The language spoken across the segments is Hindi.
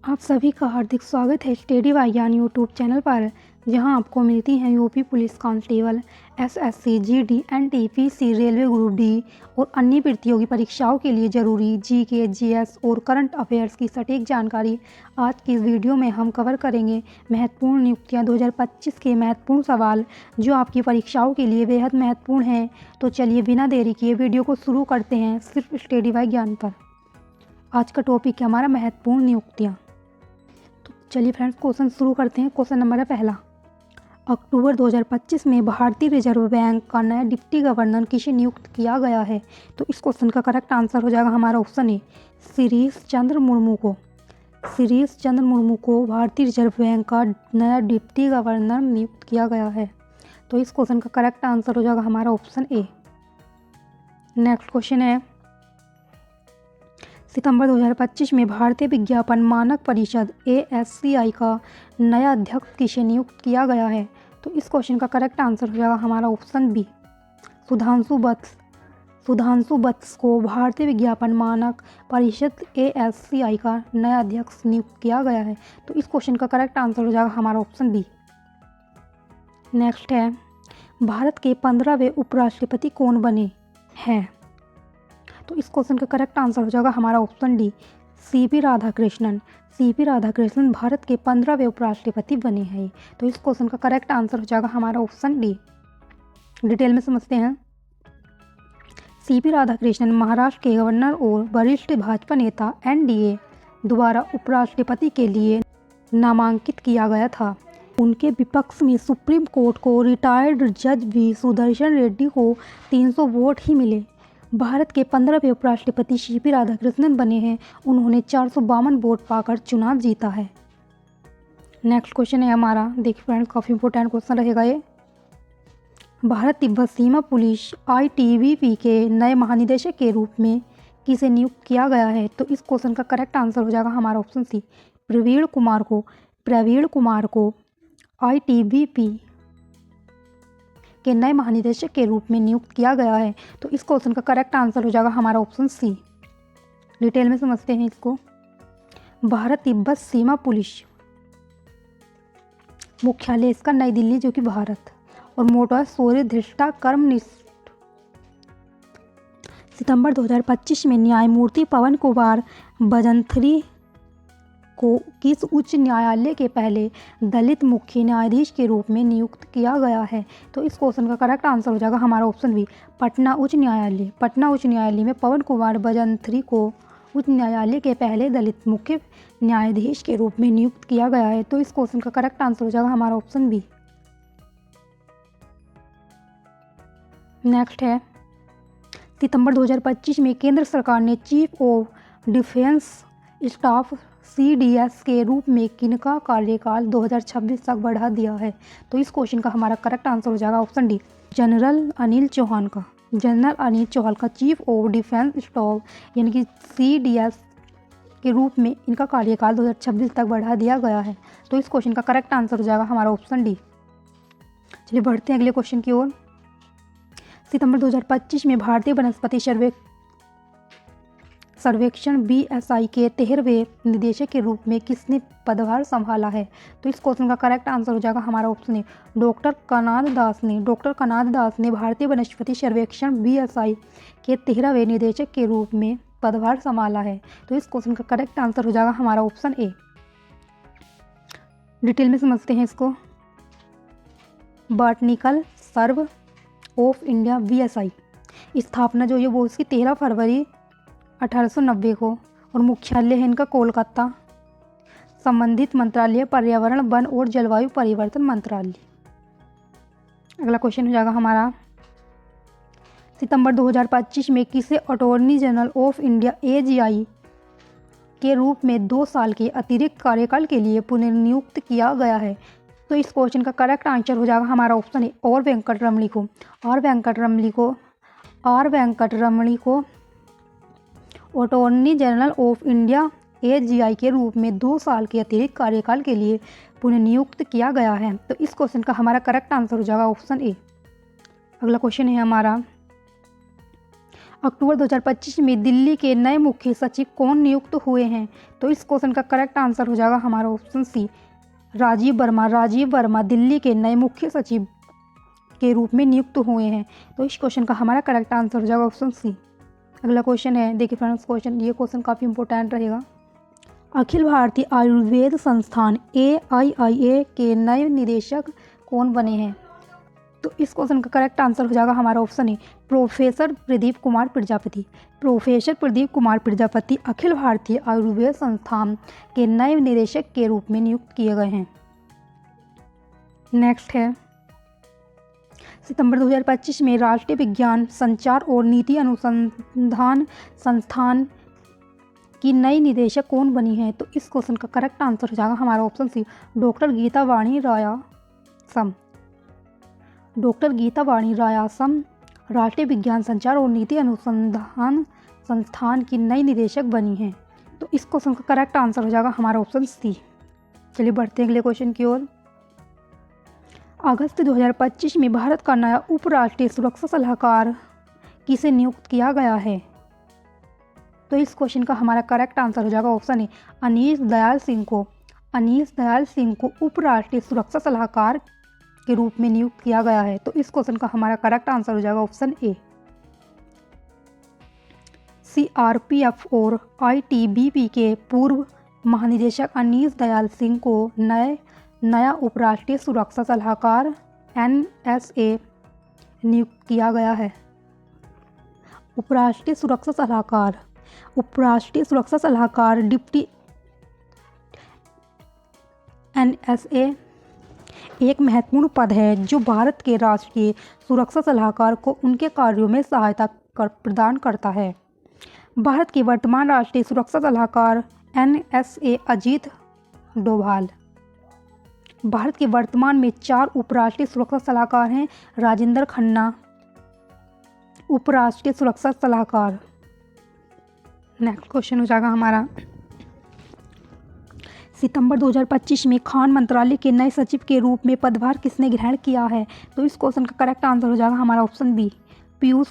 आप सभी का हार्दिक स्वागत है स्टडी वाइज्ञान यूट्यूब चैनल पर, जहां आपको मिलती हैं UP police constable, SSC, GD, NTPC, railway group D और अन्य प्रतियोगी परीक्षाओं के लिए ज़रूरी जीके, जीएस और करंट अफेयर्स की सटीक जानकारी। आज की इस वीडियो में हम कवर करेंगे महत्वपूर्ण नियुक्तियां 2025 के महत्वपूर्ण सवाल जो आपकी परीक्षाओं के लिए बेहद महत्वपूर्ण हैं। तो चलिए बिना देरी किए वीडियो को शुरू करते हैं सिर्फ स्टडी वाइज्ञान पर। आज का टॉपिक है हमारा महत्वपूर्ण नियुक्तियाँ। चलिए फ्रेंड्स, क्वेश्चन शुरू करते हैं। क्वेश्चन नंबर है पहला, अक्टूबर 2025 में भारतीय रिजर्व बैंक का नया डिप्टी गवर्नर किसे नियुक्त किया गया है? तो इस क्वेश्चन का करेक्ट आंसर हो जाएगा हमारा ऑप्शन ए, शिरीष चंद्र मुर्मू को। शिरीष चंद्र मुर्मू को भारतीय रिजर्व बैंक का नया डिप्टी गवर्नर नियुक्त किया गया है। तो इस क्वेश्चन का करेक्ट आंसर हो जाएगा हमारा ऑप्शन ए। नेक्स्ट क्वेश्चन है, सितंबर 2025 में भारतीय विज्ञापन मानक परिषद ASCI का नया अध्यक्ष किसे नियुक्त किया गया है? तो इस क्वेश्चन का करेक्ट आंसर हो जाएगा हमारा ऑप्शन बी, सुधांशु वत्स। सुधांशु वत्स को भारतीय विज्ञापन मानक परिषद ASCI का नया अध्यक्ष नियुक्त किया गया है। तो इस क्वेश्चन का करेक्ट आंसर हो जाएगा हमारा ऑप्शन बी। नेक्स्ट है, भारत के 15वें उपराष्ट्रपति कौन बने हैं? तो इस क्वेश्चन का करेक्ट आंसर हो जाएगा हमारा option D, CP Radhakrishnan. CP Radhakrishnan Bharat के 15वें उपराष्ट्रपति बने हैं। तो इस क्वेश्चन का करेक्ट आंसर हो जाएगा हमारा ऑप्शन डी। डिटेल में समझते हैं। CP राधाकृष्णन महाराष्ट्र के गवर्नर और वरिष्ठ भाजपा नेता NDA द्वारा उपराष्ट्रपति के लिए नामांकित किया गया था। उनके विपक्ष में सुप्रीम कोर्ट को रिटायर्ड जज वी सुदर्शन रेड्डी को 300 वोट ही मिले। भारत के 15वें उपराष्ट्रपति CP राधाकृष्णन बने हैं। उन्होंने 452 वोट पाकर चुनाव जीता है। नेक्स्ट क्वेश्चन है हमारा, देखिए फ्रेंड्स, काफ़ी इंपॉर्टेंट क्वेश्चन रहेगा ये। भारत तिब्बत सीमा पुलिस ITBP के नए महानिदेशक के रूप में किसे नियुक्त किया गया है? तो इस क्वेश्चन का करेक्ट आंसर हो जाएगा हमारा ऑप्शन सी, प्रवीण कुमार को। प्रवीण कुमार को ITBP के नए महानिदेशक के रूप में नियुक्त किया गया है। तो इस क्वेश्चन का करेक्ट आंसर हो जाएगा हमारा ऑप्शन सी। डिटेल में समझते हैं इसको। भारत तिब्बत सीमा पुलिस मुख्यालय इसका नई दिल्ली, जो कि भारत, और मोटो है शौर्य, धृष्टा, कर्मनिष्ठ। सितंबर 2025 में न्यायमूर्ति पवन कुमार बजंथरी को किस उच्च न्यायालय के पहले दलित मुख्य न्यायाधीश के रूप में नियुक्त किया गया है? तो इस क्वेश्चन का करेक्ट आंसर हो जाएगा हमारा ऑप्शन बी, पटना उच्च न्यायालय। पटना उच्च न्यायालय में पवन कुमार बजंथरी को उच्च न्यायालय के पहले दलित मुख्य न्यायाधीश के रूप में नियुक्त किया गया है। तो इस क्वेश्चन का करेक्ट आंसर हो जाएगा हमारा ऑप्शन बी। नेक्स्ट है, सितंबर 2025 में केंद्र सरकार ने chief of defence staff CDS के रूप में किनका कार्यकाल 2026 तक बढ़ा दिया है? तो इस क्वेश्चन का हमारा करेक्ट आंसर हो जाएगा option D, general Anil Chauhan का। जनरल अनिल चौहान का चीफ ऑफ डिफेंस स्टाफ यानी कि CDS के रूप में इनका कार्यकाल 2026 तक बढ़ा दिया गया है। तो इस क्वेश्चन का करेक्ट आंसर हो जाएगा हमारा ऑप्शन डी। चलिए बढ़ते हैं अगले क्वेश्चन की ओर। सितंबर 2025 में भारतीय वनस्पति सर्वेक्षण BSI के 13वें निदेशक के रूप में किसने पदभार संभाला है? तो इस क्वेश्चन का करेक्ट आंसर हो जाएगा हमारा ऑप्शन ए, डॉक्टर कनाद दास ने। डॉक्टर कनाद दास ने भारतीय वनस्पति सर्वेक्षण BSI के 13वें निदेशक के रूप में पदभार संभाला है। तो इस क्वेश्चन का करेक्ट आंसर हो जाएगा हमारा ऑप्शन ए। डिटेल में समझते हैं इसको। Botanical survey of India BSI स्थापना जो है वो इसकी 13 फरवरी 1890 को, और मुख्यालय है इनका कोलकाता। संबंधित मंत्रालय पर्यावरण, वन और जलवायु परिवर्तन मंत्रालय। अगला क्वेश्चन हो जाएगा हमारा, सितंबर 2025 में किसे attorney general of India AGI के रूप में 2 साल के अतिरिक्त कार्यकाल के लिए पुनर्नियुक्त किया गया है? तो इस क्वेश्चन का करेक्ट आंसर हो जाएगा हमारा ऑप्शन ए, और वेंकटरमणी को। आर वेंकटरमणी को attorney general of India AGI के रूप में 2 साल के अतिरिक्त कार्यकाल के लिए पुनर्नियुक्त किया गया है। तो इस क्वेश्चन का हमारा करेक्ट आंसर हो जाएगा ऑप्शन ए। अगला क्वेश्चन है हमारा, अक्टूबर 2025 में दिल्ली के नए मुख्य सचिव कौन नियुक्त हुए हैं? तो इस क्वेश्चन का करेक्ट आंसर हो जाएगा हमारा ऑप्शन सी, राजीव वर्मा। राजीव वर्मा दिल्ली के नए मुख्य सचिव के रूप में नियुक्त हुए हैं। तो इस क्वेश्चन का हमारा करेक्ट आंसर हो जाएगा ऑप्शन सी। अगला क्वेश्चन है, देखिए फ्रेंड्स ये क्वेश्चन काफ़ी इंपॉर्टेंट रहेगा। अखिल भारतीय आयुर्वेद संस्थान AIIA के नए निदेशक कौन बने हैं? तो इस क्वेश्चन का करेक्ट आंसर हो जाएगा हमारा option A, professor Pradeep Kumar Prajapati. Professor Pradeep Kumar Prajapati Akhil Bharatiya Ayurveda संस्थान के नए निदेशक के रूप में नियुक्त किए गए हैं। नेक्स्ट है, सितंबर 2025 में राष्ट्रीय विज्ञान संचार और नीति अनुसंधान संस्थान की नई निदेशक कौन बनी है? तो इस क्वेश्चन का करेक्ट आंसर हो जाएगा हमारा ऑप्शन सी, डॉक्टर गीता वाणी रायासम। डॉक्टर गीता वाणी रायासम राष्ट्रीय विज्ञान संचार और नीति अनुसंधान संस्थान की नई निदेशक बनी हैं। तो इस क्वेश्चन का करेक्ट आंसर हो जाएगा हमारा ऑप्शन सी। चलिए बढ़ते हैं अगले क्वेश्चन की ओर। अगस्त 2025 में भारत का नया उपराष्ट्रीय सुरक्षा सलाहकार किसे नियुक्त किया गया है? तो इस क्वेश्चन का हमारा करेक्ट आंसर हो जाएगा ऑप्शन ए, अनीश दयाल सिंह को। अनीश दयाल सिंह को उपराष्ट्रीय सुरक्षा सलाहकार के रूप में नियुक्त किया गया है। तो इस क्वेश्चन का हमारा करेक्ट आंसर हो जाएगा ऑप्शन ए। CRPF और ITBP के पूर्व महानिदेशक अनीश दयाल सिंह को नया उपराष्ट्रीय सुरक्षा सलाहकार NSA नियुक्त किया गया है। उपराष्ट्रीय सुरक्षा सलाहकार डिप्टी NSA एक महत्वपूर्ण पद है जो भारत के राष्ट्रीय सुरक्षा सलाहकार को उनके कार्यों में सहायता प्रदान करता है। भारत के वर्तमान राष्ट्रीय सुरक्षा सलाहकार NSA अजीत डोभाल। भारत के वर्तमान में 4 उपराष्ट्रीय सुरक्षा सलाहकार हैं। राजेंद्र खन्ना उपराष्ट्रीय सुरक्षा सलाहकार। नेक्स्ट क्वेश्चन हो जाएगा हमारा, सितंबर 2025 में खान मंत्रालय के नए सचिव के रूप में पदभार किसने ग्रहण किया है? तो इस क्वेश्चन का करेक्ट आंसर हो जाएगा हमारा ऑप्शन बी, पीयूष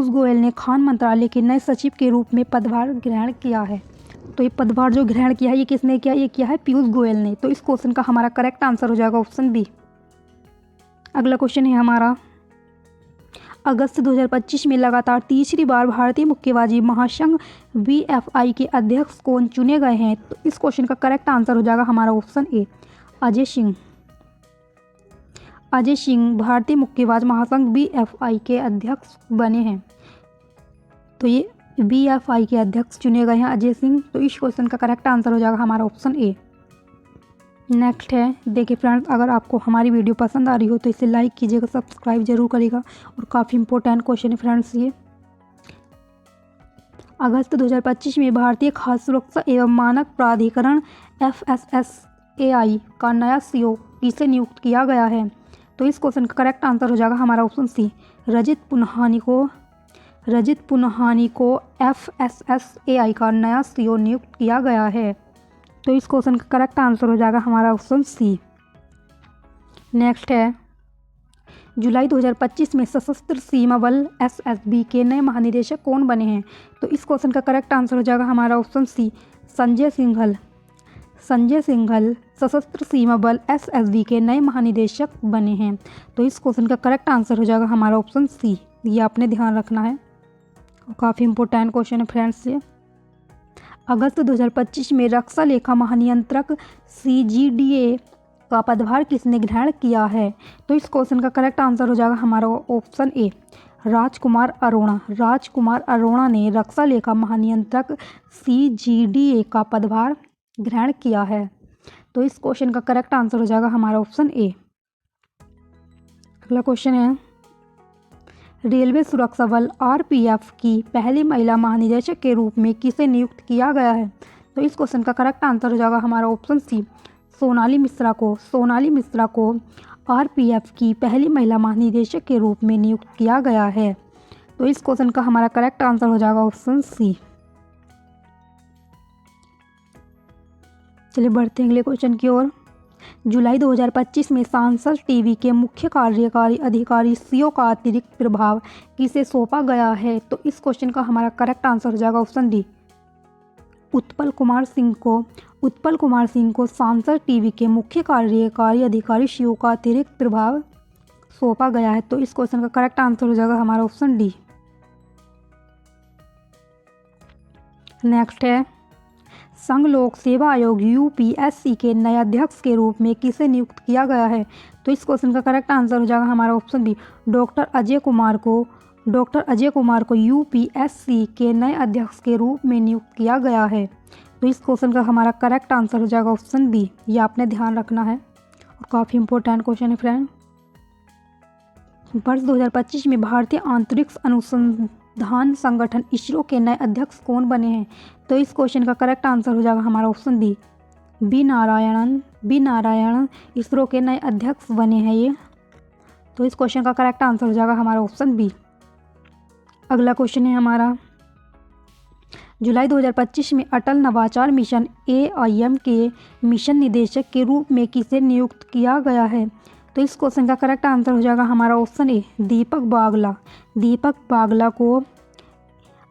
गोयल ने खान मंत्रालय के नए सचिव के रूप में पदभार ग्रहण किया है। तो ये पदभार जो ग्रहण किया है ये किसने किया? ये किया है पीयूष गोयल ने। तो इस क्वेश्चन का हमारा करेक्ट आंसर हो जाएगा ऑप्शन बी। अगला क्वेश्चन है हमारा, अगस्त 2025 में लगातार तीसरी बार भारतीय मुक्केबाजी महासंघ BFI के अध्यक्ष कौन चुने गए हैं? तो इस क्वेश्चन का करेक्ट आंसर हो जाएगा हमारा ऑप्शन ए, अजय सिंह। अजय सिंह भारतीय मुक्केबाज महासंघ BFI के अध्यक्ष बने हैं। तो ये BFI के अध्यक्ष चुने गए हैं अजय सिंह। तो इस क्वेश्चन का करेक्ट आंसर हो जाएगा हमारा ऑप्शन ए। नेक्स्ट है, देखिए फ्रेंड्स अगर आपको हमारी वीडियो पसंद आ रही हो तो इसे लाइक कीजिएगा, सब्सक्राइब जरूर करिएगा। और काफ़ी इंपॉर्टेंट क्वेश्चन है फ्रेंड्स ये। अगस्त 2025 में भारतीय खाद्य सुरक्षा एवं मानक प्राधिकरण FSSAI का नया CEO किसे नियुक्त किया गया है? तो इस क्वेश्चन का करेक्ट आंसर हो जाएगा हमारा ऑप्शन सी, रजित पुन्हानी को FSSAI का नया CEO नियुक्त किया गया है। तो इस क्वेश्चन का करेक्ट आंसर हो जाएगा हमारा ऑप्शन सी। नेक्स्ट है, जुलाई 2025 में सशस्त्र सीमा बल SSB के नए महानिदेशक कौन बने हैं? तो इस क्वेश्चन का करेक्ट आंसर हो जाएगा हमारा ऑप्शन सी, संजय सिंघल सशस्त्र सीमा बल SSB के नए महानिदेशक बने हैं। तो इस क्वेश्चन का करेक्ट आंसर हो जाएगा हमारा ऑप्शन सी। ये आपने ध्यान रखना है, काफ़ी इंपॉर्टेंट क्वेश्चन है फ्रेंड्स ये। अगस्त 2025 में रक्षा लेखा महानियंत्रक CGDA का पदभार किसने ग्रहण किया है? तो इस क्वेश्चन का करेक्ट आंसर हो जाएगा हमारा ऑप्शन ए, राजकुमार अरोड़ा ने रक्षा लेखा महानियंत्रक CGDA का पदभार ग्रहण किया है। तो इस क्वेश्चन का करेक्ट आंसर हो जाएगा हमारा ऑप्शन ए। अगला क्वेश्चन है, रेलवे सुरक्षा बल RPF की पहली महिला महानिदेशक के रूप में किसे नियुक्त किया गया है? तो इस क्वेश्चन का करेक्ट आंसर हो जाएगा हमारा ऑप्शन सी, सोनाली मिश्रा को RPF की पहली महिला महानिदेशक के रूप में नियुक्त किया गया है। तो इस क्वेश्चन का हमारा करेक्ट आंसर हो जाएगा ऑप्शन सी। चलिए बढ़ते हैं अगले क्वेश्चन की ओर। जुलाई 2025 में सांसद टीवी के मुख्य कार्यकारी अधिकारी सीईओ का अतिरिक्त प्रभाव किसे सौंपा गया है? तो इस क्वेश्चन का हमारा करेक्ट आंसर हो जाएगा ऑप्शन डी, उत्पल कुमार सिंह को सांसद टीवी के मुख्य कार्यकारी अधिकारी सीईओ का अतिरिक्त प्रभाव सौंपा गया है। तो इस क्वेश्चन का करेक्ट आंसर हो जाएगा हमारा ऑप्शन डी। नेक्स्ट है, संघ लोक सेवा आयोग यूपीएससी के नए अध्यक्ष के रूप में किसे नियुक्त किया गया है? तो इस क्वेश्चन का करेक्ट आंसर हो जाएगा हमारा option B, doctor Ajay Kumar को यूपीएससी के नए अध्यक्ष के रूप में नियुक्त किया गया है। तो इस क्वेश्चन का हमारा करेक्ट आंसर हो जाएगा ऑप्शन बी। ये आपने ध्यान रखना है और काफ़ी इंपॉर्टेंट क्वेश्चन है फ्रेंड। वर्ष 2025 में भारतीय अंतरिक्ष अनुसंधान संगठन इसरो के नए अध्यक्ष कौन बने हैं? तो इस क्वेश्चन का करेक्ट आंसर हो जाएगा हमारा ऑप्शन बी नारायणन इसरो के नए अध्यक्ष बने हैं ये। तो इस क्वेश्चन का करेक्ट आंसर हो जाएगा हमारा ऑप्शन बी। अगला क्वेश्चन है हमारा, जुलाई 2025 में अटल नवाचार मिशन AIM के मिशन निदेशक के रूप में किसे नियुक्त किया गया है? तो इस क्वेश्चन का करेक्ट आंसर हो जाएगा हमारा ऑप्शन ए, दीपक बागला को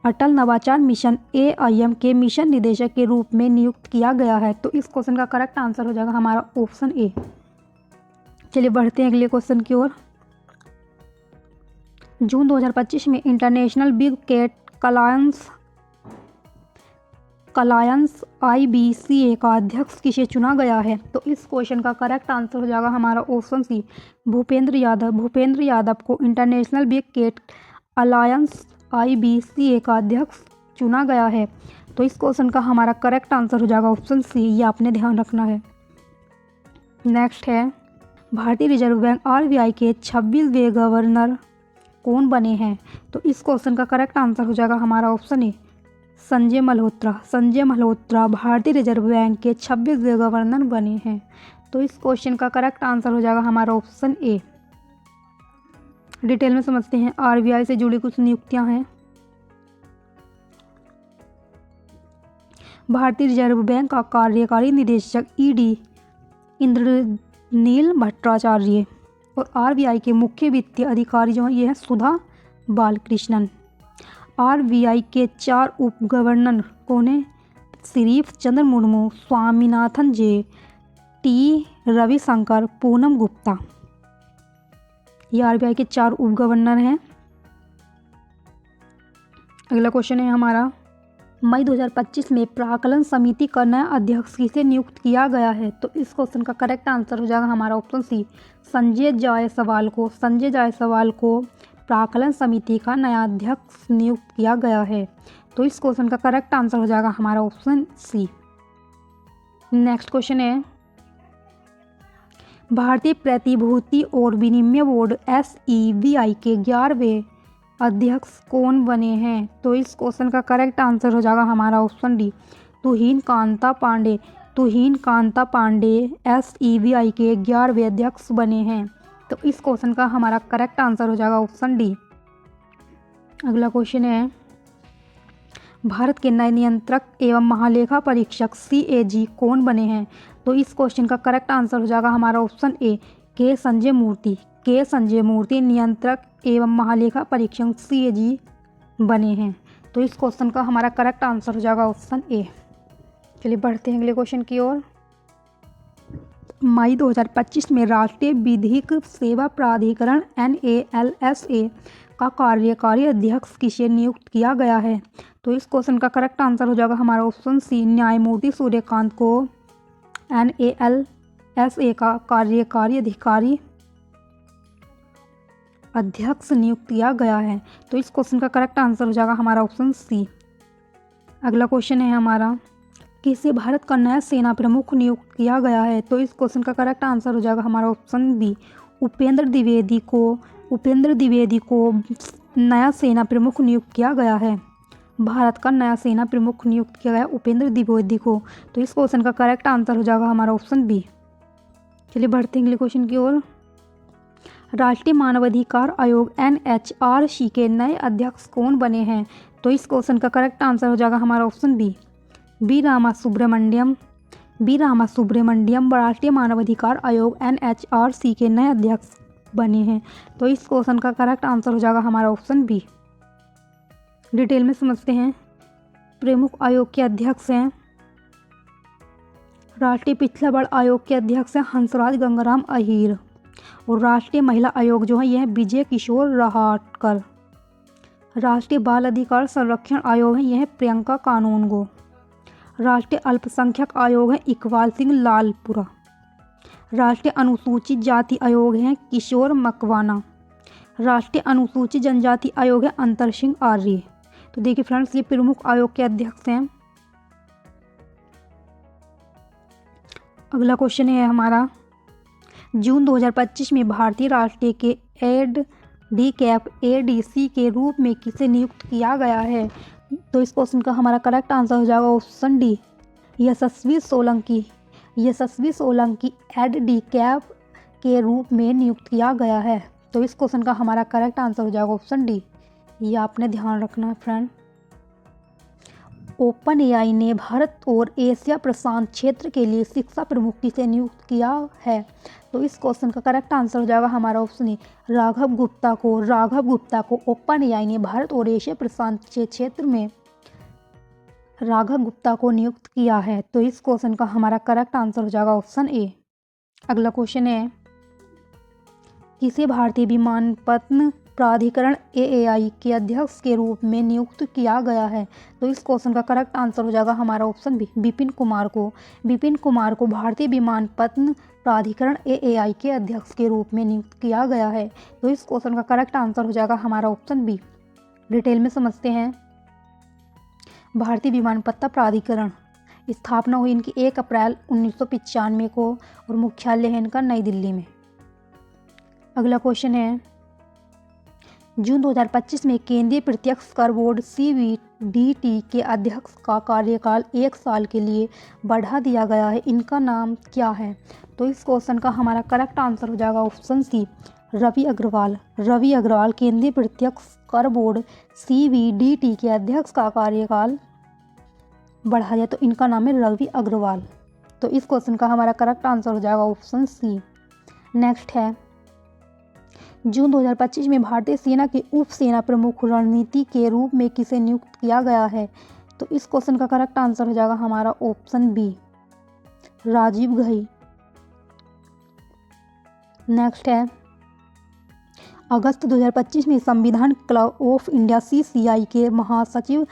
अटल नवाचार मिशन AIM के मिशन निदेशक के रूप में नियुक्त किया गया है। तो इस क्वेश्चन का करेक्ट आंसर हो जाएगा हमारा ऑप्शन ए। चलिए बढ़ते हैं अगले क्वेश्चन की ओर। जून 2025 में international big cat alliance IBCA का अध्यक्ष किसे चुना गया है? तो इस क्वेश्चन का करेक्ट आंसर हो जाएगा हमारा ऑप्शन सी, भूपेंद्र यादव को international big cat alliance IBCA का अध्यक्ष चुना गया है। तो इस क्वेश्चन का हमारा करेक्ट आंसर हो जाएगा ऑप्शन सी। ये आपने ध्यान रखना है। नेक्स्ट है, भारतीय रिजर्व बैंक RBI के 26वें गवर्नर कौन बने हैं? तो इस क्वेश्चन का करेक्ट आंसर हो जाएगा हमारा ऑप्शन ए, संजय मल्होत्रा भारतीय रिजर्व बैंक के 26वें गवर्नर बने हैं। तो इस क्वेश्चन का करेक्ट आंसर हो जाएगा हमारा ऑप्शन ए। डिटेल में समझते हैं, RBI से जुड़ी कुछ नियुक्तियां हैं। भारतीय रिजर्व बैंक का कार्यकारी निदेशक ED इंद्रनील भट्टाचार्य और RBI के मुख्य वित्तीय अधिकारी जो हैं ये हैं सुधा बालकृष्णन। RBI के 4 उप गवर्नर कौन है? सिरीफ चंद्र मुर्मू, स्वामीनाथन J, T रविशंकर, पूनम गुप्ता। ये RBI के 4 उप गवर्नर हैं। अगला क्वेश्चन है हमारा, मई 2025 में प्राक्कलन समिति का नया अध्यक्ष किसे नियुक्त किया गया है? तो इस क्वेश्चन का करेक्ट आंसर हो जाएगा हमारा ऑप्शन सी, संजय जायसवाल को प्राक्कलन समिति का नया अध्यक्ष नियुक्त किया गया है। तो इस क्वेश्चन का करेक्ट आंसर हो जाएगा हमारा ऑप्शन सी। नेक्स्ट क्वेश्चन है, भारतीय प्रतिभूति और विनिमय बोर्ड SEBI के 11वें अध्यक्ष कौन बने हैं? तो इस क्वेश्चन का करेक्ट आंसर हो जाएगा हमारा ऑप्शन डी, तुहिन कांता पांडे SEBI के 11वें अध्यक्ष बने हैं। तो इस क्वेश्चन का हमारा करेक्ट आंसर हो जाएगा ऑप्शन डी। अगला क्वेश्चन है, भारत के नए नियंत्रक एवं महालेखा परीक्षक CAG कौन बने हैं? तो इस क्वेश्चन का करेक्ट आंसर हो जाएगा हमारा ऑप्शन ए, के संजय मूर्ति नियंत्रक एवं महालेखा परीक्षक CAG बने हैं। तो इस क्वेश्चन का हमारा करेक्ट आंसर हो जाएगा ऑप्शन ए। चलिए बढ़ते हैं अगले क्वेश्चन की ओर। मई 2025 में राष्ट्रीय विधिक सेवा प्राधिकरण NALSA का कार्यकारी अध्यक्ष किसे नियुक्त किया गया है? तो इस क्वेश्चन का करेक्ट आंसर हो जाएगा हमारा ऑप्शन सी, न्यायमूर्ति सूर्यकांत को NALSA का कार्यकारी अधिकारी अध्यक्ष नियुक्त किया गया है। तो इस क्वेश्चन का करेक्ट आंसर हो जाएगा हमारा ऑप्शन सी। अगला क्वेश्चन है हमारा, किसे भारत का नया सेना प्रमुख नियुक्त किया गया है? तो इस क्वेश्चन का करेक्ट आंसर हो जाएगा हमारा ऑप्शन बी, उपेंद्र द्विवेदी को नया सेना प्रमुख नियुक्त किया गया है। भारत का नया सेना प्रमुख नियुक्त किया गया उपेंद्र द्विवेदी को। तो इस क्वेश्चन का करेक्ट आंसर हो जाएगा हमारा ऑप्शन बी। चलिए बढ़ते हैं अगले क्वेश्चन की ओर। राष्ट्रीय मानवाधिकार आयोग NHRC के नए अध्यक्ष कौन बने हैं? तो इस क्वेश्चन का करेक्ट आंसर हो जाएगा हमारा option B, Rama B Rama Subramaniam राष्ट्रीय मानवाधिकार आयोग NHRC के नए अध्यक्ष बने हैं। तो इस क्वेश्चन का करेक्ट आंसर हो जाएगा हमारा ऑप्शन बी। डिटेल में समझते हैं। प्रमुख आयोग के अध्यक्ष हैं राष्ट्रीय पिछड़ा वर्ग आयोग के अध्यक्ष हैं हंसराज गंगाराम अहीर, और राष्ट्रीय महिला आयोग जो है यह विजय किशोर रहाटकर। राष्ट्रीय बाल अधिकार संरक्षण आयोग है यह प्रियंका कानूनगो। राष्ट्रीय अल्पसंख्यक आयोग है इकबाल सिंह लालपुरा। राष्ट्रीय अनुसूचित जाति आयोग है किशोर मकवाना। राष्ट्रीय अनुसूचित जनजाति आयोग है अंतर सिंह आर्य। तो देखिए फ्रेंड्स, ये प्रमुख आयोग के अध्यक्ष हैं। अगला क्वेश्चन है हमारा, जून 2025 में भारतीय राष्ट्रीय के ADC के रूप में किसे नियुक्त किया गया है? तो इस क्वेश्चन का हमारा करेक्ट आंसर हो जाएगा ऑप्शन डी, यशस्वी सोलंकी। यशस्वी सोलंकी ADCAP के रूप में नियुक्त किया गया है। तो इस क्वेश्चन का हमारा करेक्ट आंसर हो जाएगा ऑप्शन डी। ये आपने ध्यान रखना है फ्रेंड। OpenAI ने भारत और एशिया प्रशांत क्षेत्र के लिए शिक्षा प्रमुख किसे नियुक्त किया है? तो इस क्वेश्चन का करेक्ट आंसर हो जाएगा हमारा ऑप्शन ए, राघव गुप्ता को OpenAI ने भारत और एशिया प्रशांत क्षेत्र में राघव गुप्ता को नियुक्त किया है। तो इस क्वेश्चन का हमारा करेक्ट आंसर हो जाएगा ऑप्शन ए। अगला क्वेश्चन है, किसे भारतीय विमानपत्तन प्राधिकरण AAI के अध्यक्ष के रूप में नियुक्त किया गया है? तो इस क्वेश्चन का करेक्ट आंसर हो जाएगा हमारा ऑप्शन बी, विपिन कुमार को। विपिन कुमार को भारतीय विमानपत्तन प्राधिकरण AAI के अध्यक्ष के रूप में नियुक्त किया गया है। तो इस क्वेश्चन का करेक्ट आंसर हो जाएगा हमारा ऑप्शन बी। डिटेल में समझते हैं। भारतीय विमानपत्तन प्राधिकरण स्थापना हुई इनकी 1 अप्रैल 1995 को, और मुख्यालय है इनका नई दिल्ली में। अगला क्वेश्चन है, जून 2025 में केंद्रीय प्रत्यक्ष कर बोर्ड CBDT के अध्यक्ष का कार्यकाल 1 साल के लिए बढ़ा दिया गया है। इनका नाम क्या है? तो इस क्वेश्चन का हमारा करेक्ट आंसर हो जाएगा ऑप्शन सी, रवि अग्रवाल। रवि अग्रवाल केंद्रीय प्रत्यक्ष कर बोर्ड CBDT के अध्यक्ष का कार्यकाल बढ़ा दिया, तो इनका नाम है रवि अग्रवाल। तो इस क्वेश्चन का हमारा करेक्ट आंसर हो जाएगा ऑप्शन सी। नेक्स्ट है, जून 2025 में भारतीय सेना के उप सेना प्रमुख रणनीति के रूप में किसे नियुक्त किया गया है? तो इस क्वेश्चन का करेक्ट आंसर हो जाएगा हमारा option B, Rajeev Ghai. Next है, अगस्त 2025 में संविधान क्लब ऑफ इंडिया CCI के महासचिव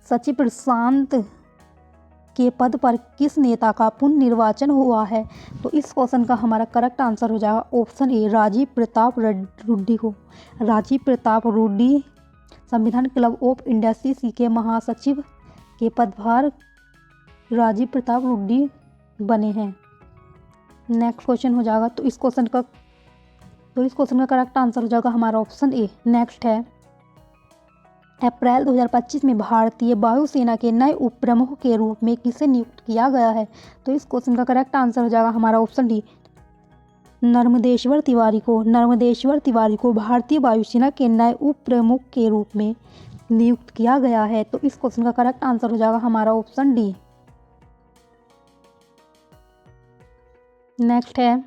सचिव प्रशांत के पद पर किस नेता का पुनर्निर्वाचन हुआ है? तो इस क्वेश्चन का हमारा करेक्ट आंसर हो जाएगा ऑप्शन ए, राजीव प्रताप रूडी को। राजीव प्रताप रूडी संविधान क्लब ऑफ इंडिया CC के महासचिव के पदभार राजीव प्रताप रूडी बने हैं। नेक्स्ट क्वेश्चन हो जाएगा, तो इस क्वेश्चन का करेक्ट आंसर हो जाएगा हमारा ऑप्शन ए। नेक्स्ट है, अप्रैल 2025 में भारतीय वायुसेना के नए उप प्रमुख के रूप में किसे नियुक्त किया गया है? तो इस क्वेश्चन का करेक्ट आंसर हो जाएगा हमारा ऑप्शन डी, नर्मदेश्वर तिवारी को। नर्मदेश्वर तिवारी को भारतीय वायुसेना के नए उप प्रमुख के रूप में नियुक्त किया गया है। तो इस क्वेश्चन का करेक्ट आंसर हो जाएगा हमारा ऑप्शन डी। नेक्स्ट है,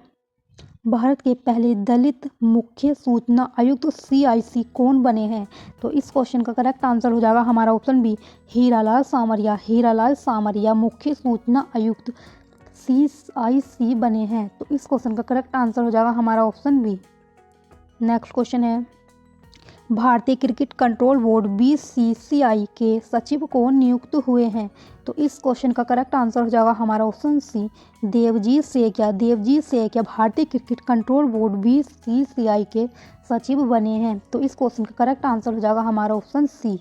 भारत के पहले दलित मुख्य सूचना आयुक्त CIC कौन बने हैं? तो इस क्वेश्चन का करेक्ट आंसर हो जाएगा हमारा ऑप्शन बी, हीरालाल सामरिया। हीरालाल सामरिया मुख्य सूचना आयुक्त CIC बने हैं। तो इस क्वेश्चन का करेक्ट आंसर हो जाएगा हमारा ऑप्शन बी। नेक्स्ट क्वेश्चन है, भारतीय क्रिकेट कंट्रोल बोर्ड BCCI के सचिव कौन नियुक्त हुए हैं? तो इस क्वेश्चन का करेक्ट आंसर हो जाएगा हमारा ऑप्शन सी, देवजीत सेकिया। देवजीत सेकिया भारतीय क्रिकेट कंट्रोल बोर्ड BCCI के सचिव बने हैं। तो इस क्वेश्चन का करेक्ट आंसर हो जाएगा हमारा ऑप्शन सी।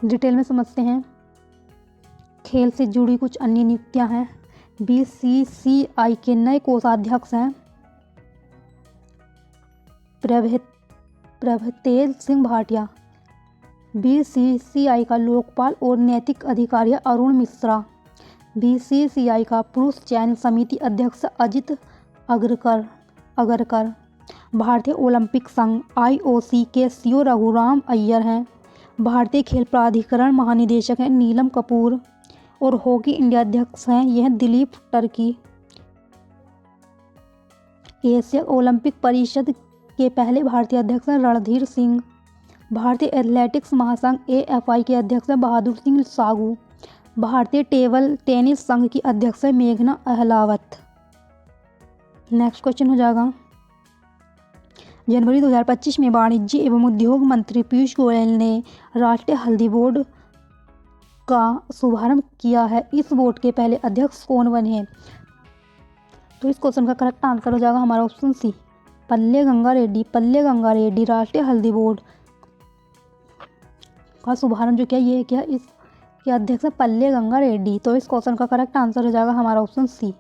डिटेल में समझते हैं। खेल से जुड़ी कुछ अन्य नियुक्तियां हैं। BCCI के नए कोषाध्यक्ष हैं प्रभतेज सिंह भाटिया। BCCI का लोकपाल और नैतिक अधिकारी अरुण मिश्रा। BCCI का पुरुष चयन समिति अध्यक्ष अजित अगरकर। भारतीय ओलंपिक संघ IOC के CEO रघुराम अय्यर हैं। भारतीय खेल प्राधिकरण महानिदेशक हैं नीलम कपूर। और हॉकी इंडिया अध्यक्ष हैं यह दिलीप टर्की। एशिया ओलंपिक परिषद के पहले भारतीय अध्यक्ष हैं रणधीर सिंह। भारतीय एथलेटिक्स महासंघ AFI के अध्यक्ष हैं बहादुर सिंह सागू। भारतीय टेबल टेनिस संघ की अध्यक्ष है मेघना अहलावत। नेक्स्ट क्वेश्चन हो जाएगा, जनवरी 2025 में वाणिज्य एवं उद्योग मंत्री पीयूष गोयल ने राष्ट्रीय हल्दी बोर्ड का शुभारंभ किया है। इस बोर्ड के पहले अध्यक्ष कौन बने हैं? तो इस क्वेश्चन का करेक्ट आंसर हो जाएगा हमारा ऑप्शन सी, पल्ले गंगा रेड्डी। पल्ले गंगा रेड्डी राष्ट्रीय हल्दी बोर्ड का शुभारंभ जो किया ये क्या इसके अध्यक्ष है पल्ले गंगा रेड्डी। तो इस क्वेश्चन का करेक्ट आंसर हो जाएगा हमारा ऑप्शन सी।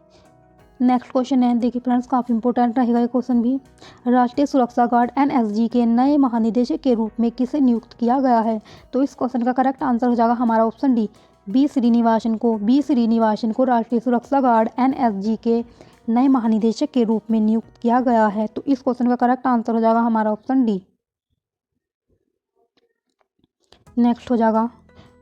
नेक्स्ट क्वेश्चन है, देखिए फ्रेंड्स काफ़ी इंपॉर्टेंट रहेगा ये क्वेश्चन भी। राष्ट्रीय सुरक्षा गार्ड NSG के नए महानिदेशक के रूप में किसे नियुक्त किया गया है? तो इस क्वेश्चन का करेक्ट आंसर हो जाएगा हमारा ऑप्शन डी, बी श्रीनिवासन को राष्ट्रीय सुरक्षा गार्ड NSG के नए महानिदेशक के रूप में नियुक्त किया गया है। तो इस क्वेश्चन का करेक्ट आंसर हो जाएगा हमारा ऑप्शन डी। नेक्स्ट हो जाएगा,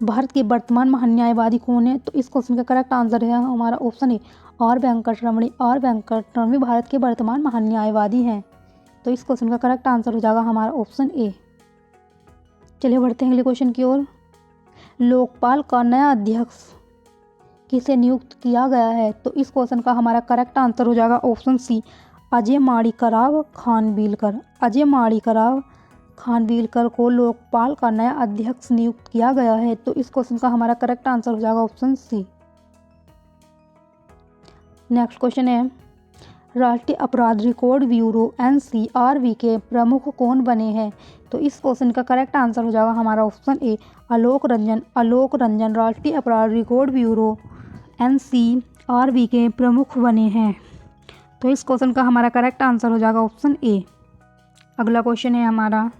भारत के वर्तमान महान्यायवादी कौन है? तो इस क्वेश्चन का करेक्ट आंसर है हमारा option A, R Venkataramani Bharat के वर्तमान महान्यायवादी हैं। तो इस क्वेश्चन का करेक्ट आंसर हो जाएगा हमारा ऑप्शन ए। चलिए बढ़ते हैं अगले क्वेश्चन की ओर। लोकपाल का नया अध्यक्ष किसे नियुक्त किया गया है? तो इस क्वेश्चन का हमारा करेक्ट आंसर हो जाएगा ऑप्शन सी, अजय माणिकराव खानविलकर को लोकपाल का नया अध्यक्ष नियुक्त किया गया है। तो इस क्वेश्चन का हमारा करेक्ट आंसर हो जाएगा ऑप्शन सी। नेक्स्ट क्वेश्चन है, राष्ट्रीय अपराध रिकॉर्ड ब्यूरो NCRB के प्रमुख कौन बने हैं? तो इस क्वेश्चन का करेक्ट आंसर हो जाएगा हमारा ऑप्शन ए, आलोक रंजन राष्ट्रीय अपराध रिकॉर्ड ब्यूरो NCRB के प्रमुख बने हैं। तो इस क्वेश्चन का हमारा करेक्ट आंसर हो जाएगा ऑप्शन ए। अगला क्वेश्चन है हमारा,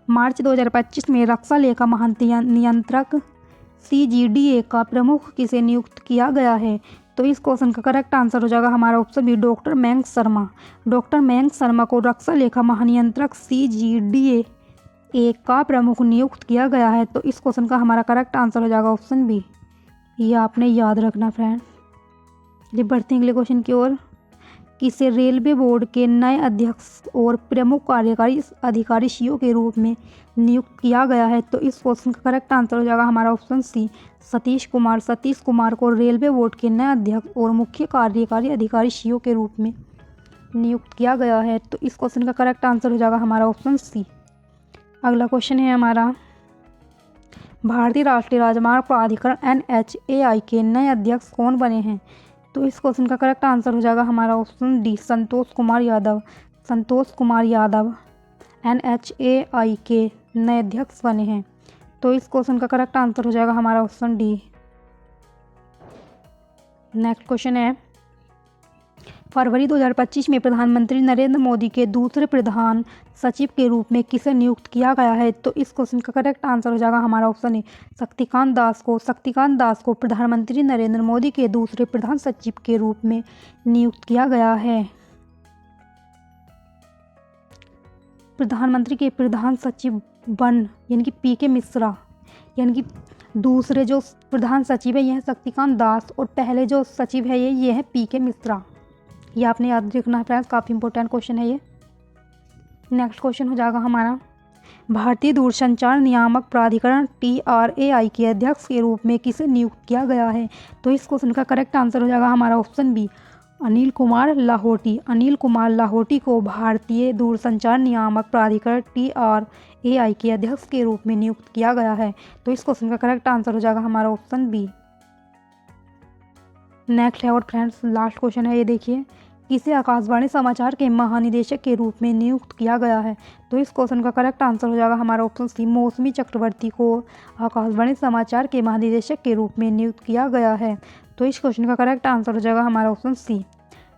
मार्च 2025 में रक्षा लेखा महानियंत्रक CGDA का प्रमुख किसे नियुक्त किया गया है? तो इस क्वेश्चन का करेक्ट आंसर हो जाएगा हमारा option B, doctor Mayank Sharma को रक्षा लेखा महानियंत्रक CGDA का प्रमुख नियुक्त किया गया है। तो इस क्वेश्चन का हमारा करेक्ट आंसर हो जाएगा ऑप्शन बी। ये आपने याद रखना फ्रेंड। चलिए बढ़ते हैं अगले क्वेश्चन की ओर। किसे रेलवे बोर्ड के नए अध्यक्ष और प्रमुख कार्यकारी अधिकारी CEO के रूप में नियुक्त किया गया है? तो इस क्वेश्चन का करेक्ट आंसर हो जाएगा हमारा ऑप्शन सी, सतीश कुमार को रेलवे बोर्ड के नए अध्यक्ष और मुख्य कार्यकारी अधिकारी CEO के रूप में नियुक्त किया गया है। तो इस क्वेश्चन का करेक्ट आंसर हो जाएगा हमारा ऑप्शन सी। अगला क्वेश्चन है हमारा, भारतीय राष्ट्रीय राजमार्ग प्राधिकरण NHAI के नए अध्यक्ष कौन बने हैं? तो इस क्वेश्चन का करेक्ट आंसर हो जाएगा हमारा option D, Santosh Kumar Yadav NHAI के नए अध्यक्ष बने हैं। तो इस क्वेश्चन का करेक्ट आंसर हो जाएगा हमारा ऑप्शन डी। नेक्स्ट क्वेश्चन है, फरवरी 2025 में प्रधानमंत्री नरेंद्र मोदी के दूसरे प्रधान सचिव के रूप में किसे नियुक्त किया गया है? तो इस क्वेश्चन का करेक्ट आंसर हो जाएगा हमारा ऑप्शन ए, शक्तिकांत दास को प्रधानमंत्री नरेंद्र मोदी के दूसरे प्रधान सचिव के रूप में नियुक्त किया गया है। प्रधानमंत्री के प्रधान सचिव यानी कि PK मिश्रा, यानी कि दूसरे जो प्रधान सचिव है यह शक्तिकांत दास और पहले जो सचिव है ये है PK मिश्रा। ये आपने याद रखना है फ्रेंड्स, काफ़ी इंपॉर्टेंट क्वेश्चन है ये। नेक्स्ट क्वेश्चन हो जाएगा हमारा, भारतीय दूरसंचार नियामक प्राधिकरण TRAI के अध्यक्ष के रूप में किसे नियुक्त किया गया है? तो इस क्वेश्चन का करेक्ट आंसर हो जाएगा हमारा ऑप्शन बी, अनिल कुमार लाहोटी को भारतीय दूरसंचार नियामक प्राधिकरण TRAI के अध्यक्ष के रूप में नियुक्त किया गया है। तो इस क्वेश्चन का करेक्ट आंसर हो जाएगा हमारा ऑप्शन बी। नेक्स्ट है और फ्रेंड्स लास्ट क्वेश्चन है, ये देखिए, किसे आकाशवाणी समाचार के महानिदेशक के रूप में नियुक्त किया गया है? तो इस क्वेश्चन का करेक्ट आंसर हो जाएगा हमारा ऑप्शन सी, मौसमी चक्रवर्ती को आकाशवाणी समाचार के महानिदेशक के रूप में नियुक्त किया गया है। तो इस क्वेश्चन का करेक्ट आंसर हो जाएगा हमारा ऑप्शन सी।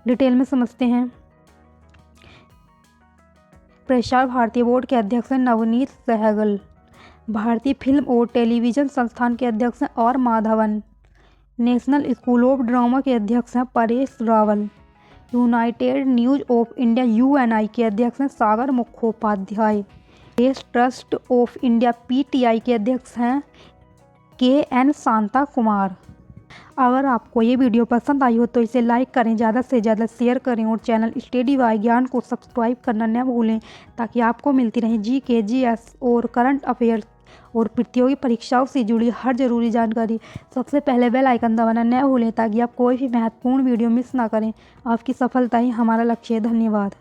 डिटेल में समझते हैं। प्रसार भारती बोर्ड के अध्यक्ष हैं नवनीत सहगल। भारतीय फिल्म और टेलीविज़न संस्थान के अध्यक्ष हैं R Madhavan. National School of Drama के अध्यक्ष हैं Paresh Rawal. United News of India UNI के अध्यक्ष हैं Sagar Mukhopadhyay. Press Trust of India PTI के अध्यक्ष हैं KN शांता कुमार। अगर आपको ये वीडियो पसंद आई हो तो इसे लाइक करें, ज़्यादा से ज़्यादा शेयर करें और चैनल स्टडी बाय ज्ञान को सब्सक्राइब करना न भूलें, ताकि आपको मिलती रहे जीके, जीएस और करंट अफेयर्स और प्रतियोगी परीक्षाओं से जुड़ी हर ज़रूरी जानकारी सबसे पहले बेल आइकन दबाना न भूलें, ताकि आप कोई भी महत्वपूर्ण वीडियो मिस ना करें। आपकी सफलता ही हमारा लक्ष्य है। धन्यवाद।